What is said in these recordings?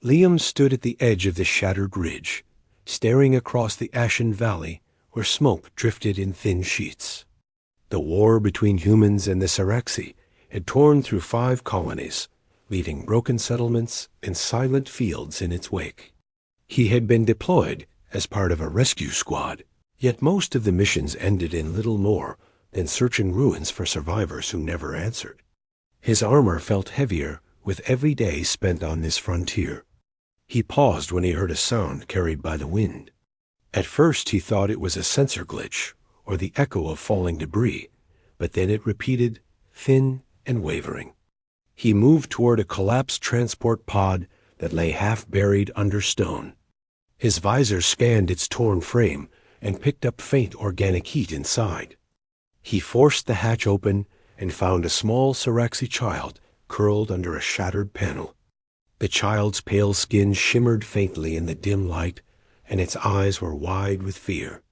Liam stood at the edge of the shattered ridge, staring across the ashen valley where smoke drifted in thin sheets. The war between humans and the Saraxi had torn through 5 colonies, leaving broken settlements and silent fields in its wake. He had been deployed as part of a rescue squad, yet most of the missions ended in little more than searching ruins for survivors who never answered. His armor felt heavier with every day spent on this frontier. He paused when he heard a sound carried by the wind. At first he thought it was a sensor glitch or the echo of falling debris, but then it repeated, thin and wavering. He moved toward a collapsed transport pod that lay half buried under stone. His visor scanned its torn frame and picked up faint organic heat inside. He forced the hatch open and found a small Saraxi child curled under a shattered panel. The child's pale skin shimmered faintly in the dim light, and its eyes were wide with fear.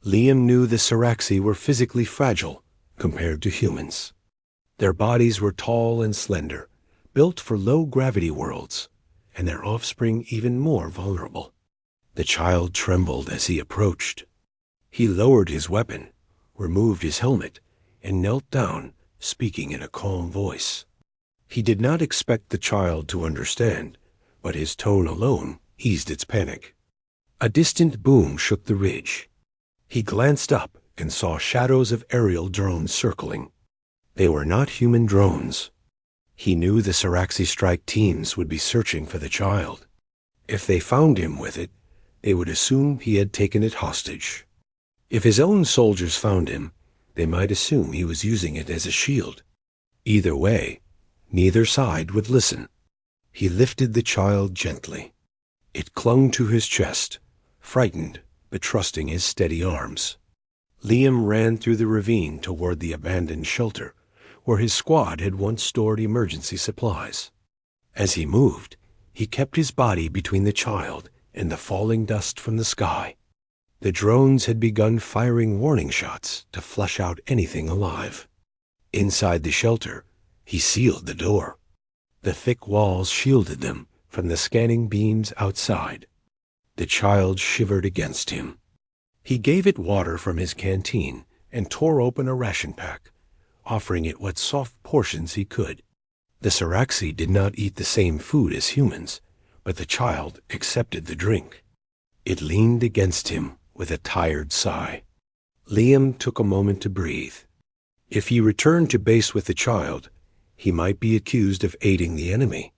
Liam knew the Saraxi were physically fragile compared to humans. Their bodies were tall and slender, built for low-gravity worlds, and their offspring even more vulnerable. The child trembled as he approached. He lowered his weapon, removed his helmet, and knelt down, speaking in a calm voice. He did not expect the child to understand, but his tone alone eased its panic. A distant boom shook the ridge. He glanced up and saw shadows of aerial drones circling. They were not human drones. He knew the Saraxi strike teams would be searching for the child. If they found him with it, they would assume he had taken it hostage. If his own soldiers found him, they might assume he was using it as a shield. Either way, neither side would listen. He lifted the child gently. It clung to his chest, frightened but trusting his steady arms. Liam ran through the ravine toward the abandoned shelter, where his squad had once stored emergency supplies. As he moved, he kept his body between the child and the falling dust from the sky. The drones had begun firing warning shots to flush out anything alive. Inside the shelter, he sealed the door. The thick walls shielded them from the scanning beams outside. The child shivered against him. He gave it water from his canteen and tore open a ration pack, offering it what soft portions he could. The Saraxi did not eat the same food as humans, but the child accepted the drink. It leaned against him with a tired sigh. Liam took a moment to breathe. If he returned to base with the child, he might be accused of aiding the enemy.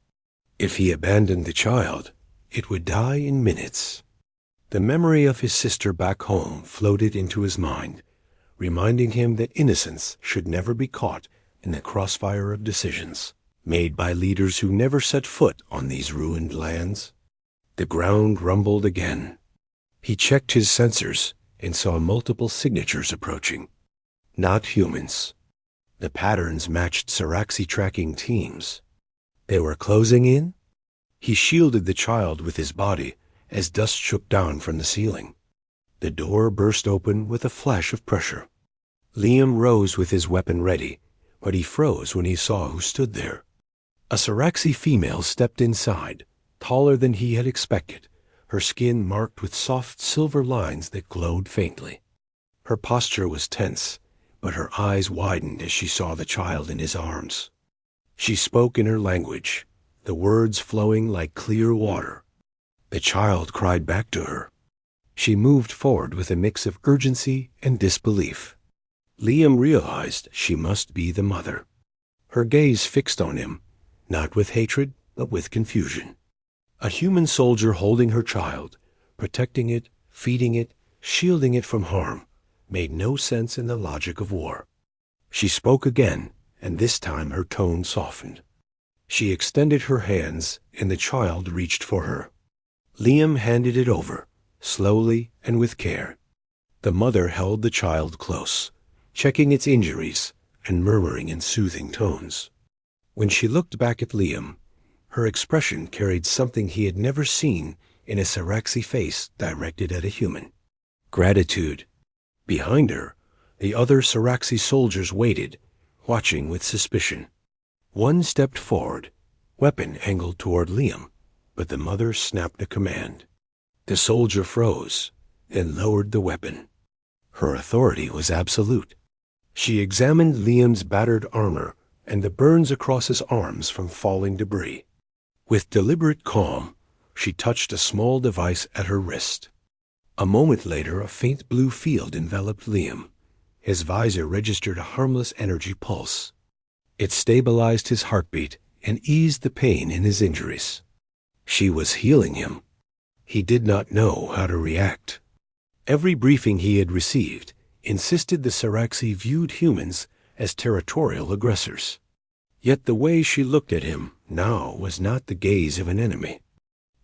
If he abandoned the child, it would die in minutes. The memory of his sister back home floated into his mind, reminding him that innocence should never be caught in the crossfire of decisions made by leaders who never set foot on these ruined lands. The ground rumbled again. He checked his sensors and saw multiple signatures approaching. Not humans. The patterns matched Saraxi tracking teams. They were closing in? He shielded the child with his body as dust shook down from the ceiling. The door burst open with a flash of pressure. Liam rose with his weapon ready, but he froze when he saw who stood there. A Saraxi female stepped inside, taller than he had expected, her skin marked with soft silver lines that glowed faintly. Her posture was tense, but her eyes widened as she saw the child in his arms. She spoke in her language, the words flowing like clear water. The child cried back to her. She moved forward with a mix of urgency and disbelief. Liam realized she must be the mother. Her gaze fixed on him, not with hatred, but with confusion. A human soldier holding her child, protecting it, feeding it, shielding it from harm, made no sense in the logic of war. She spoke again, and this time her tone softened. She extended her hands, and the child reached for her. Liam handed it over, slowly and with care. The mother held the child close, checking its injuries and murmuring in soothing tones. When she looked back at Liam, her expression carried something he had never seen in a Saraxi face directed at a human. Gratitude. Behind her, the other Saraxi soldiers waited, watching with suspicion. One stepped forward, weapon angled toward Liam, but the mother snapped a command. The soldier froze, then lowered the weapon. Her authority was absolute. She examined Liam's battered armor and the burns across his arms from falling debris. With deliberate calm, she touched a small device at her wrist. A moment later, a faint blue field enveloped Liam. His visor registered a harmless energy pulse. It stabilized his heartbeat and eased the pain in his injuries. She was healing him. He did not know how to react. Every briefing he had received insisted the Saraxi viewed humans as territorial aggressors. Yet the way she looked at him now was not the gaze of an enemy.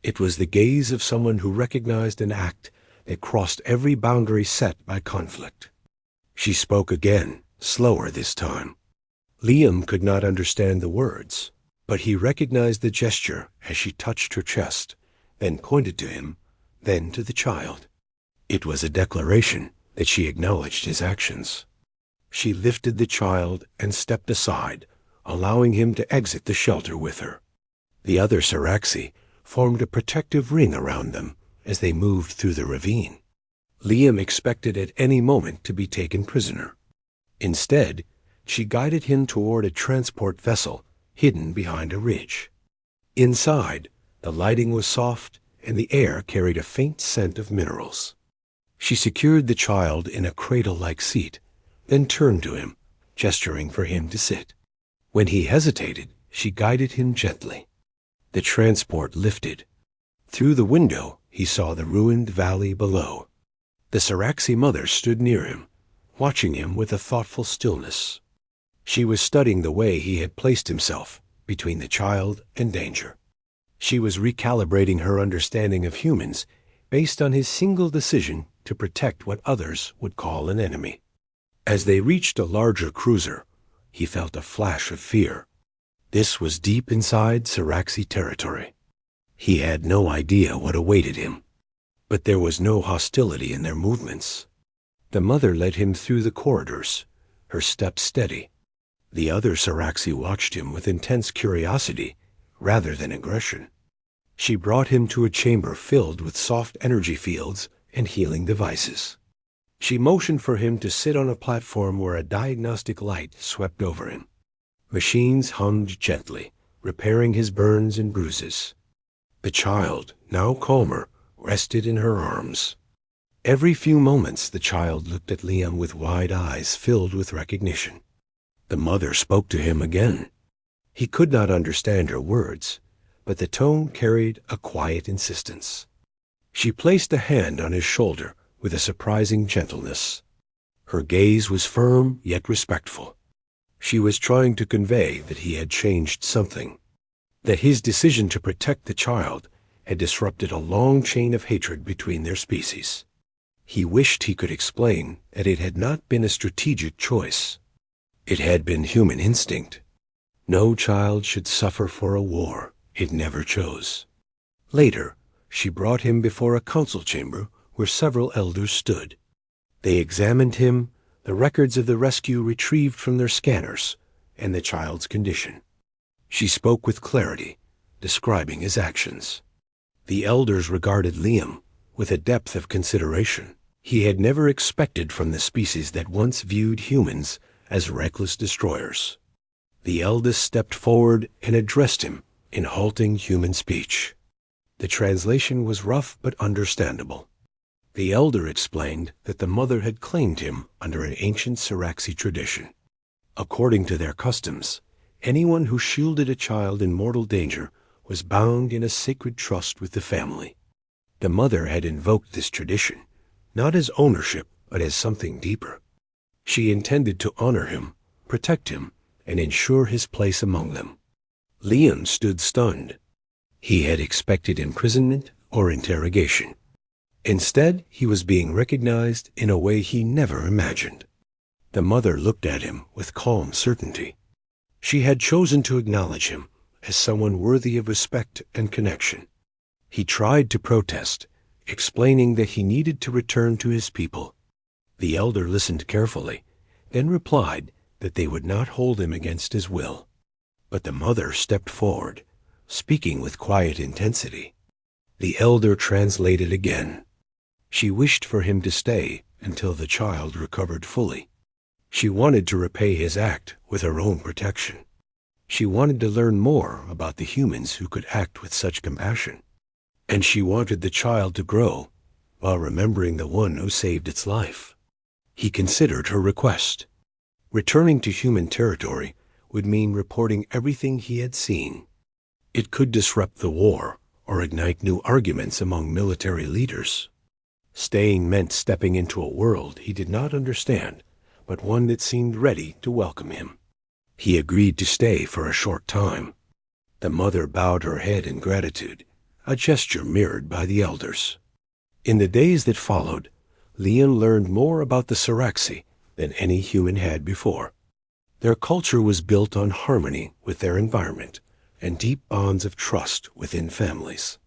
It was the gaze of someone who recognized an act that crossed every boundary set by conflict. She spoke again, slower this time. Liam could not understand the words, but he recognized the gesture as she touched her chest, then pointed to him, then to the child. It was a declaration that she acknowledged his actions. She lifted the child and stepped aside, allowing him to exit the shelter with her. The other Saraxi formed a protective ring around them as they moved through the ravine. Liam expected at any moment to be taken prisoner. Instead, she guided him toward a transport vessel hidden behind a ridge. Inside, the lighting was soft and the air carried a faint scent of minerals. She secured the child in a cradle-like seat, then turned to him, gesturing for him to sit. When he hesitated, she guided him gently. The transport lifted. Through the window, he saw the ruined valley below. The Saraxi mother stood near him, watching him with a thoughtful stillness. She was studying the way he had placed himself between the child and danger. She was recalibrating her understanding of humans based on his single decision to protect what others would call an enemy. As they reached a larger cruiser, he felt a flash of fear. This was deep inside Saraxi territory. He had no idea what awaited him, but there was no hostility in their movements. The mother led him through the corridors, her steps steady. The other Saraxi watched him with intense curiosity rather than aggression. She brought him to a chamber filled with soft energy fields and healing devices. She motioned for him to sit on a platform where a diagnostic light swept over him. Machines hummed gently, repairing his burns and bruises. The child, now calmer, rested in her arms. Every few moments the child looked at Liam with wide eyes filled with recognition. The mother spoke to him again. He could not understand her words, but the tone carried a quiet insistence. She placed a hand on his shoulder with a surprising gentleness. Her gaze was firm yet respectful. She was trying to convey that he had changed something, that his decision to protect the child had disrupted a long chain of hatred between their species. He wished he could explain that it had not been a strategic choice. It had been human instinct. No child should suffer for a war it never chose. Later, she brought him before a council chamber where several elders stood. They examined him, the records of the rescue retrieved from their scanners, and the child's condition. She spoke with clarity, describing his actions. The elders regarded Liam with a depth of consideration he had never expected from the species that once viewed humans as reckless destroyers. The eldest stepped forward and addressed him in halting human speech. The translation was rough but understandable. The elder explained that the mother had claimed him under an ancient Saraxi tradition. According to their customs, anyone who shielded a child in mortal danger was bound in a sacred trust with the family. The mother had invoked this tradition, not as ownership, but as something deeper. She intended to honor him, protect him, and ensure his place among them. Liam stood stunned. He had expected imprisonment or interrogation. Instead, he was being recognized in a way he never imagined. The mother looked at him with calm certainty. She had chosen to acknowledge him as someone worthy of respect and connection. He tried to protest, explaining that he needed to return to his people. The elder listened carefully, then replied that they would not hold him against his will. But the mother stepped forward, speaking with quiet intensity. The elder translated again. She wished for him to stay until the child recovered fully. She wanted to repay his act with her own protection. She wanted to learn more about the humans who could act with such compassion. And she wanted the child to grow while remembering the one who saved its life. He considered her request. Returning to human territory would mean reporting everything he had seen. It could disrupt the war or ignite new arguments among military leaders. Staying meant stepping into a world he did not understand, but one that seemed ready to welcome him. He agreed to stay for a short time. The mother bowed her head in gratitude, a gesture mirrored by the elders. In the days that followed, Leon learned more about the Siraxi than any human had before. Their culture was built on harmony with their environment and deep bonds of trust within families.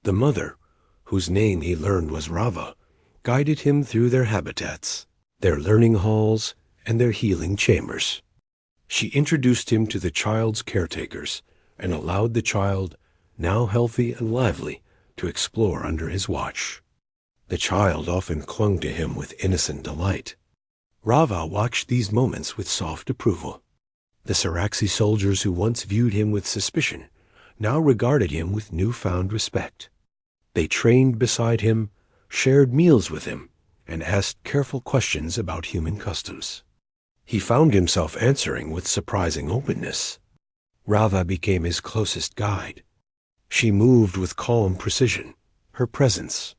The mother, whose name he learned was Rava, guided him through their habitats, their learning halls, and their healing chambers. She introduced him to the child's caretakers and allowed the child, now healthy and lively, to explore under his watch. The child often clung to him with innocent delight. Rava watched these moments with soft approval. The Siraxi soldiers who once viewed him with suspicion now regarded him with newfound respect. They trained beside him, shared meals with him, and asked careful questions about human customs. He found himself answering with surprising openness. Rava became his closest guide. She moved with calm precision, her presence